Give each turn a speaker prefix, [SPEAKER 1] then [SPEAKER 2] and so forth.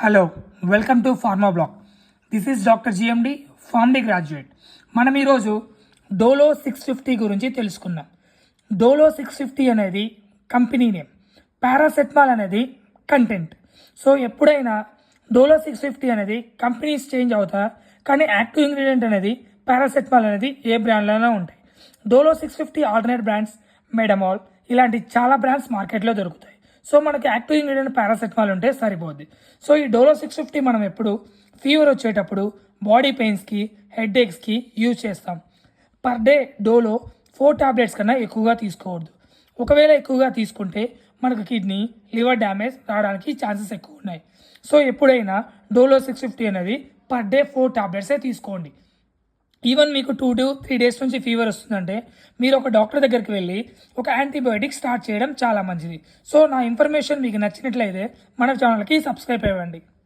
[SPEAKER 1] Hello, welcome to pharma blog. This is doctor GMD, PharmD graduate. మనం ఈరోజు డోలో 650 గురించి తెలుసుకుందాం. డోలో 650 అనేది కంపెనీ నేమ్, పారాసెటమాల్ అనేది కంటెంట్. సో ఎప్పుడైనా డోలో 650 అనేది కంపెనీస్ చేంజ్ అవుతా, కానీ యాక్టివ్ ఇంగ్రీడియంట్ అనేది పారాసెటమాల్ అనేది ఏ బ్రాండ్లోనే ఉంటాయి. డోలో 650 ఆల్టర్నేట్ బ్రాండ్స్, మెడమాల్ ఇలాంటి చాలా బ్రాండ్స్ మార్కెట్లో దొరుకుతాయి. సో మనకి యాక్టివ్ ఇంగ్రీడియంట్ పారాసెటమాల్ ఉంటే సరిపోద్ది. సో ఈ డోలో 650 మనం ఎప్పుడు ఫీవర్ వచ్చేటప్పుడు, బాడీ పెయిన్స్కి, హెడ్ ఏక్స్కి యూజ్ చేస్తాం. పర్ డే డోలో 4 టాబ్లెట్స్ కన్నా ఎక్కువగా తీసుకోవద్దు. ఒకవేళ ఎక్కువగా తీసుకుంటే మనకు కిడ్నీ, లివర్ డ్యామేజ్ రావడానికి ఛాన్సెస్ ఎక్కువ ఉన్నాయి. సో ఎప్పుడైనా డోలో 650 అనేది పర్ డే 4 టాబ్లెట్సే తీసుకోండి. ఈవెన్ మీకు 2 to 3 డేస్ నుంచి ఫీవర్ వస్తుందంటే మీరు ఒక డాక్టర్ దగ్గరికి వెళ్ళి ఒక యాంటీబయోటిక్ స్టార్ట్ చేయడం చాలా మంచిది. సో నా ఇన్ఫర్మేషన్ మీకు నచ్చినట్లయితే మన ఛానల్కి సబ్స్క్రైబ్ అవ్వండి.